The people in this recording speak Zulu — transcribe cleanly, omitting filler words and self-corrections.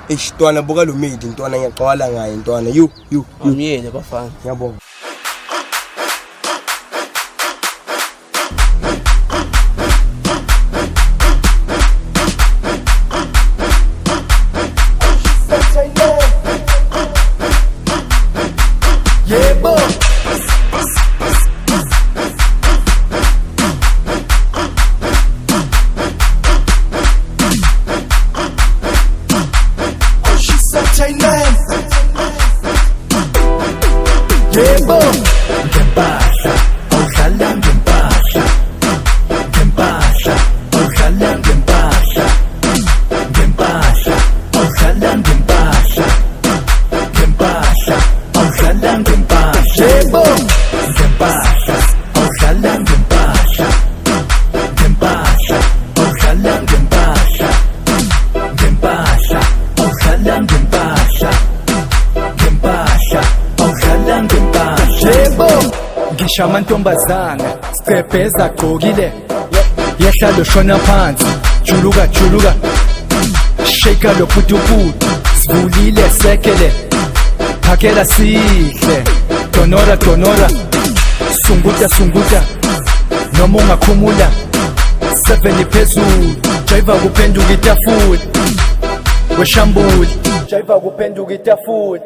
Ntwana buka lo midi ntwana ngiyaqwala ngaye ntwana you Amyele bafana. ngiyabonga. Yebo. Thailand. Yebo. Ngempahla, awudlala ngempahla. Ngempahla, awudlala ngempahla. Ngempahla, awudlala ngempahla. Ngempahla, awudlala ngempahla. Yebo. Ngempahla, awudlala ngempahla. Ngempahla, awudlala ngempahla. Ngempahla, awudlala ngempahla. Ngempahla, awudlala ngempahla. Yebo. Ngisho amantombazana siphepeza agqokile, yehla loshona phansi, juluka shake lo putuputu, sivulile sekele, phakela sihle, donora sunguta noma ungakhumula 7 phezulu, jiva kuphenduka itafula weshambuli, jiva kuphenduka itafula.